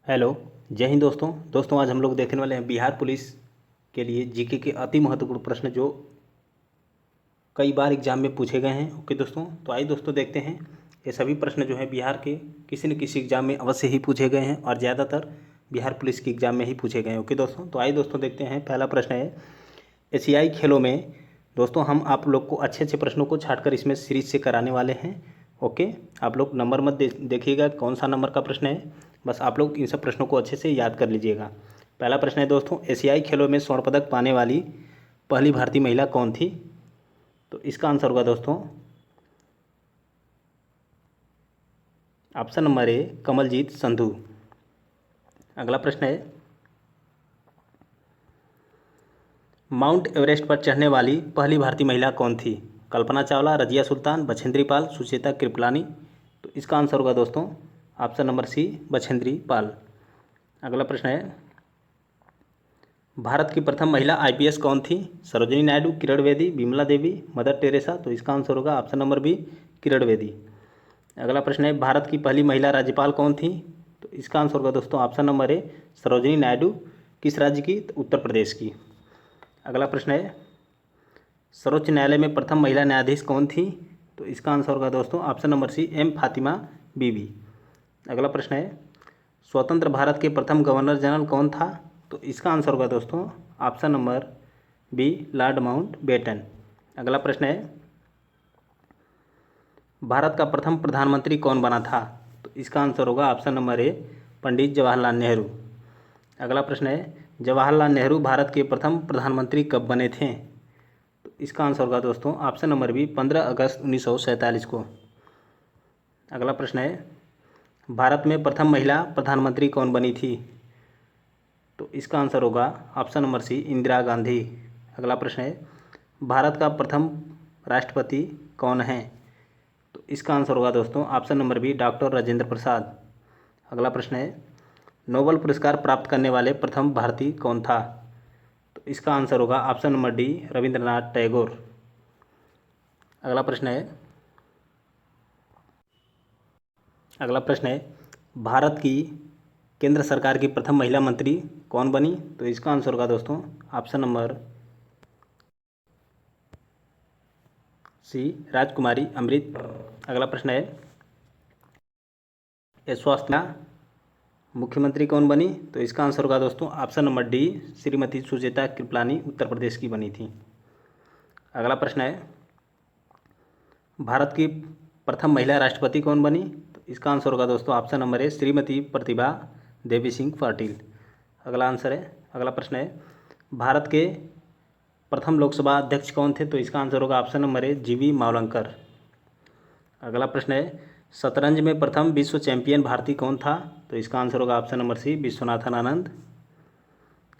Hello. जय हिंद दोस्तों आज हम लोग देखने वाले हैं बिहार पुलिस के लिए जीके के अति महत्वपूर्ण प्रश्न जो कई बार एग्जाम में पूछे गए हैं। ओके दोस्तों, तो आइए दोस्तों देखते हैं। ये सभी प्रश्न जो है बिहार के किसी न किसी एग्जाम में अवश्य ही पूछे गए हैं और ज़्यादातर बिहार पुलिस के एग्जाम में ही पूछे गए हैं। ओके दोस्तों, तो आइए दोस्तों देखते हैं। पहला प्रश्न है, एशियाई खेलों में दोस्तों हम आप लोग को अच्छे अच्छे प्रश्नों को छाँटकर इसमें सीरीज से कराने वाले हैं। ओके, आप लोग नंबर मत देखिएगा कौन सा नंबर का प्रश्न है, बस आप लोग इन सब प्रश्नों को अच्छे से याद कर लीजिएगा। पहला प्रश्न है दोस्तों, एशियाई खेलों में स्वर्ण पदक पाने वाली पहली भारतीय महिला कौन थी? तो इसका आंसर होगा दोस्तों option number A, Kamaljeet Sandhu. अगला प्रश्न है, माउंट एवरेस्ट पर चढ़ने वाली पहली भारतीय महिला कौन थी? कल्पना चावला, रजिया सुल्तान, बछेंद्री पाल, सुचेता कृपलानी। तो इसका आंसर होगा दोस्तों ऑप्शन नंबर सी, बछेंद्री पाल। अगला प्रश्न है, भारत की प्रथम महिला आईपीएस कौन थी? Sarojini Naidu, Kiran Bedi, Vimla Devi, mother Teresa. तो इसका आंसर होगा option number B, Kiran Bedi. अगला प्रश्न है, भारत की पहली महिला राज्यपाल कौन थी? तो इसका आंसर होगा दोस्तों ऑप्शन नंबर ए, सरोजिनी नायडू। किस राज्य की? तो उत्तर प्रदेश की। अगला प्रश्न है, सर्वोच्च न्यायालय में प्रथम महिला न्यायाधीश कौन थी? तो इसका आंसर होगा दोस्तों option number C, M Fathima Beevi. अगला प्रश्न है, स्वतंत्र भारत के प्रथम गवर्नर जनरल कौन था? तो इसका आंसर होगा दोस्तों option number B, Lord Mountbatten. अगला प्रश्न है, भारत का प्रथम प्रधानमंत्री कौन बना था? तो इसका आंसर होगा ऑप्शन नंबर ए, पंडित जवाहरलाल नेहरू। अगला प्रश्न है, जवाहरलाल नेहरू भारत के प्रथम प्रधानमंत्री कब बने थे? तो इसका आंसर होगा दोस्तों ऑप्शन नंबर बी, 15 अगस्त 1947 को। अगला प्रश्न है, भारत में प्रथम महिला प्रधानमंत्री कौन बनी थी? तो इसका आंसर होगा option number C, Indira Gandhi. अगला प्रश्न है, भारत का प्रथम राष्ट्रपति कौन है? तो इसका आंसर होगा दोस्तों option number B, doctor Rajendra Prasad. अगला प्रश्न है, नोबेल पुरस्कार प्राप्त करने वाले प्रथम भारतीय कौन था? तो इसका आंसर होगा option number D, Rabindranath Tagore. अगला प्रश्न है, भारत की केंद्र सरकार की प्रथम महिला मंत्री कौन बनी? तो इसका आंसर होगा दोस्तों ऑप्शन नंबर सी, राजकुमारी अमृत। अगला प्रश्न है, स्वास्थ्य मुख्यमंत्री कौन बनी? तो इसका आंसर होगा दोस्तों option number D, Shrimati Sucheta Kripalani Uttar Pradesh की बनी थी। अगला प्रश्न है, भारत की प्रथम महिला राष्ट्रपति कौन बनी? तो इसका आंसर होगा दोस्तों ऑप्शन नंबर ए, श्रीमती प्रतिभा देवी सिंह पाटिल। अगला प्रश्न है, भारत के प्रथम लोकसभा अध्यक्ष कौन थे? तो इसका आंसर होगा ऑप्शन नंबर ए, जीवी मावलंकर। अगला प्रश्न है, शतरंज में प्रथम विश्व चैंपियन भारतीय कौन था? तो इसका आंसर होगा ऑप्शन नंबर सी, विश्वनाथन आनंद।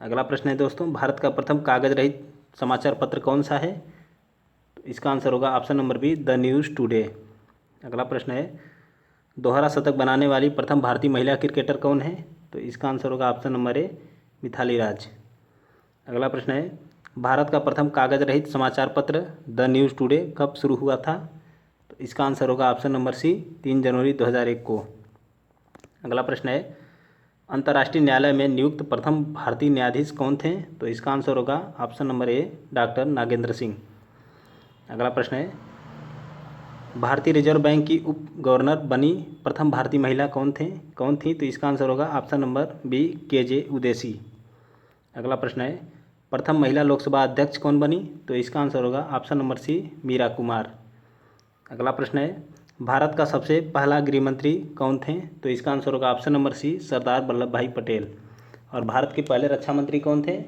अगला प्रश्न है दोस्तों, भारत का प्रथम कागज रहित समाचार पत्र कौन सा है? तो इसका आंसर होगा option number B, the news today. अगला प्रश्न है, दोहरा शतक बनाने वाली प्रथम भारतीय महिला क्रिकेटर कौन है? तो इसका आंसर होगा ऑप्शन नंबर ए, मिथाली राज। अगला प्रश्न है, भारत का प्रथम कागज रहित समाचार पत्र द न्यूज़ टुडे कब शुरू हुआ था? तो इसका आंसर होगा ऑप्शन नंबर सी, 3 जनवरी 2001 को। अगला प्रश्न है, अंतर्राष्ट्रीय न्यायालय में नियुक्त प्रथम भारतीय न्यायाधीश कौन थे? तो इसका आंसर होगा ऑप्शन नंबर ए, डॉक्टर नागेंद्र सिंह। अगला प्रश्न है, भारतीय रिजर्व बैंक की उप गवर्नर बनी प्रथम भारतीय महिला कौन थी? तो इसका आंसर होगा option number B, KJ Udeshi. अगला प्रश्न है, प्रथम महिला लोकसभा अध्यक्ष कौन बनी? तो इसका आंसर होगा option number C, Meira Kumar. अगला प्रश्न है, भारत का सबसे पहला गृह मंत्री कौन थे? तो इसका आंसर होगा ऑप्शन नंबर सी, सरदार वल्लभ भाई पटेल। और भारत के पहले रक्षा मंत्री कौन थे?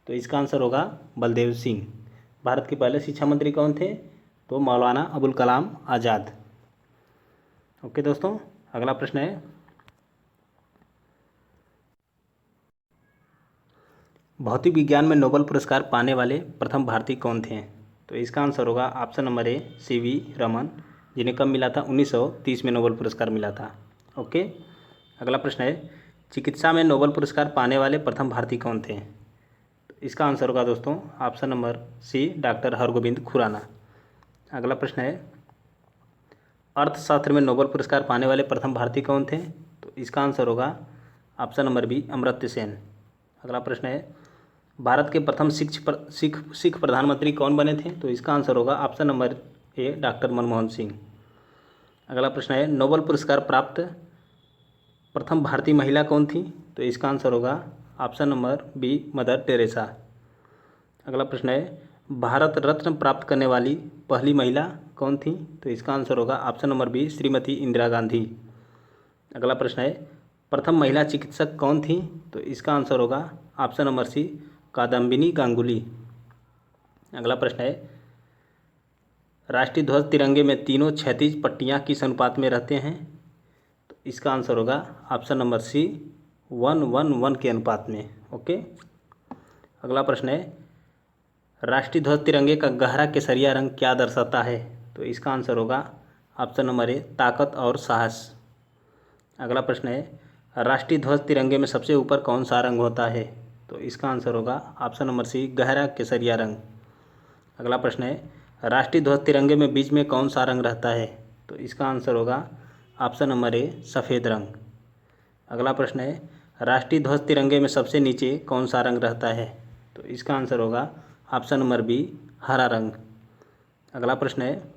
तो इसका आंसर होगा बलदेव सिंह। भारत के पहले शिक्षा मंत्री कौन थे? तो मौलाना अबुल कलाम आज़ाद। ओके दोस्तों, अगला प्रश्न है, भौतिक विज्ञान में नोबेल पुरस्कार पाने वाले प्रथम भारतीय कौन थे? तो इसका आंसर होगा ऑप्शन नंबर ए, सीवी रमन, जिन्हें कब मिला था? 1930 में नोबेल पुरस्कार मिला था। ओके, अगला प्रश्न है, चिकित्सा में नोबेल पुरस्कार पाने वाले प्रथम भारतीय कौन थे? तो इसका आंसर होगा दोस्तों option number C, doctor Hargobind Khorana. अगला प्रश्न है, अर्थशास्त्र में नोबेल पुरस्कार पाने वाले प्रथम भारतीय कौन थे? तो इसका आंसर होगा option number B Amartya Sen. अगला प्रश्न है भारत के प्रथम सिख प्रधानमंत्री कौन बने थे? तो इसका आंसर होगा ऑप्शन नंबर ए डॉक्टर मनमोहन सिंह। अगला प्रश्न है नोबेल पुरस्कार प्राप्त प्रथम भारतीय महिला कौन थी? तो इसका आंसर होगा option number B Mother Teresa. अगला प्रश्न है भारत रत्न प्राप्त करने वाली पहली महिला कौन थी? तो इसका आंसर होगा option number B Shrimati Indira Gandhi. अगला प्रश्न है प्रथम महिला चिकित्सक कौन थी? तो इसका आंसर होगा option number C Kadambini Ganguly. अगला प्रश्न है राष्ट्रीय ध्वज तिरंगे में तीनों क्षैतिज पट्टियाँ किस अनुपात में रहते हैं? तो इसका आंसर होगा ऑप्शन नंबर सी 1:1:1 के अनुपात में। ओके। अगला प्रश्न है राष्ट्रीय ध्वज तिरंगे का गहरा केसरिया रंग क्या दर्शाता है? तो इसका आंसर होगा ऑप्शन नंबर ए ताकत और साहस। अगला प्रश्न है राष्ट्रीय ध्वज तिरंगे में सबसे ऊपर कौन सा रंग होता है? तो इसका आंसर होगा ऑप्शन नंबर सी गहरा केसरिया रंग। अगला प्रश्न है राष्ट्रीय ध्वज तिरंगे में बीच में कौन सा रंग रहता है? तो इसका आंसर होगा ऑप्शन नंबर ए सफ़ेद रंग। अगला प्रश्न है राष्ट्रीय ध्वज तिरंगे में सबसे नीचे कौन सा रंग रहता है? तो इसका आंसर होगा ऑप्शन नंबर बी हरा रंग। अगला प्रश्न है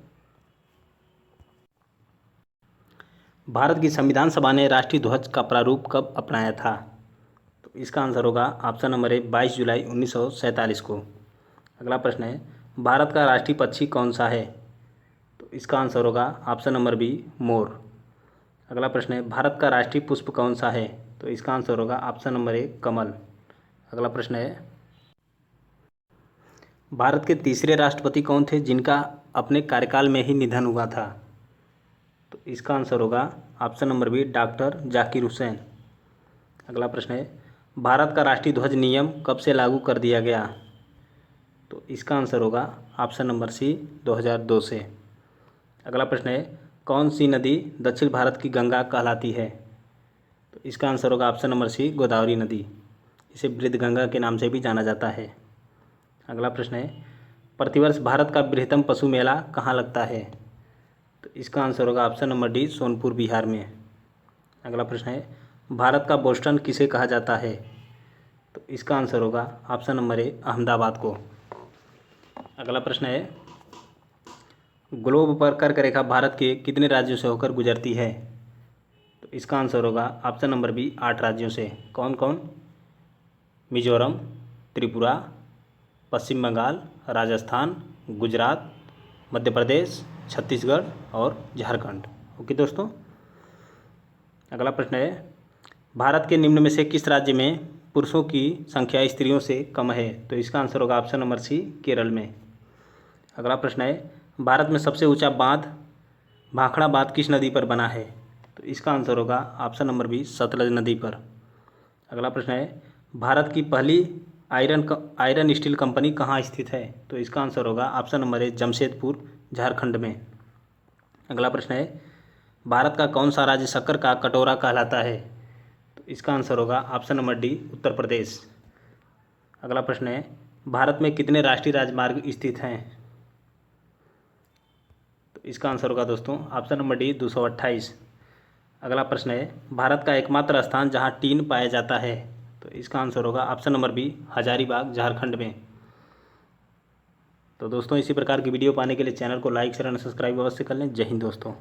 भारत की संविधान सभा ने राष्ट्रीय ध्वज का प्रारूप कब अपनाया था? तो इसका आंसर होगा ऑप्शन नंबर ए 22 जुलाई 1947 को। अगला प्रश्न है भारत का राष्ट्रीय पक्षी कौन सा है? तो इसका आंसर होगा ऑप्शन नंबर बी मोर। अगला प्रश्न है भारत का राष्ट्रीय पुष्प कौन सा है? तो इसका आंसर होगा ऑप्शन नंबर ए कमल। अगला प्रश्न है भारत के तीसरे राष्ट्रपति कौन थे जिनका अपने कार्यकाल में ही निधन हुआ था? तो इसका आंसर होगा option number B doctor Zakir Hussain. अगला प्रश्न है भारत का राष्ट्रीय ध्वज नियम कब से लागू कर दिया गया? तो इसका आंसर होगा ऑप्शन नंबर सी 2002 से। अगला प्रश्न है कौन सी नदी दक्षिण भारत की गंगा कहलाती है? तो इसका आंसर होगा ऑप्शन नंबर सी गोदावरी नदी। इसे वृद्धगंगा के नाम से भी जाना जाता है। अगला प्रश्न है प्रतिवर्ष भारत का बृहत्तम पशु मेला कहाँ लगता है? तो इसका आंसर होगा option number D Sonpur Bihar में। अगला प्रश्न है भारत का बोस्टन किसे कहा जाता है? तो इसका आंसर होगा ऑप्शन नंबर ए अहमदाबाद को। अगला प्रश्न है ग्लोब पर कर्क रेखा भारत के कितने राज्यों से होकर गुजरती है? तो इसका आंसर होगा ऑप्शन नंबर बी 8 राज्यों से। कौन कौन? मिजोरम, त्रिपुरा, पश्चिम बंगाल, राजस्थान, गुजरात, मध्य प्रदेश, छत्तीसगढ़ और झारखंड। ओके दोस्तों। अगला प्रश्न है भारत के निम्न में से किस राज्य में पुरुषों की संख्या स्त्रियों से कम है? तो इसका आंसर होगा ऑप्शन नंबर सी केरल में। अगला प्रश्न है भारत में सबसे ऊंचा बांध भाखड़ा बांध किस नदी पर बना है? तो इसका आंसर होगा ऑप्शन नंबर बी सतलज नदी पर। अगला प्रश्न है भारत की पहली आयरन स्टील कंपनी कहाँ स्थित है? तो इसका आंसर होगा ऑप्शन नंबर ए जमशेदपुर झारखंड में। अगला प्रश्न है भारत का कौन सा राज्य शक्कर का कटोरा कहलाता है? तो इसका आंसर होगा option number D Uttar Pradesh. अगला प्रश्न है भारत में कितने राष्ट्रीय राजमार्ग स्थित हैं? तो इसका आंसर होगा दोस्तों ऑप्शन नंबर डी 228। अगला प्रश्न है भारत का एकमात्र स्थान जहां टीन पाया जाता है? तो इसका आंसर होगा option number B Hazaribagh Jharkhand में। तो दोस्तों इसी प्रकार की वीडियो पाने के लिए चैनल को लाइक शेयर और सब्सक्राइब अवश्य कर लें। जय हिंद दोस्तों।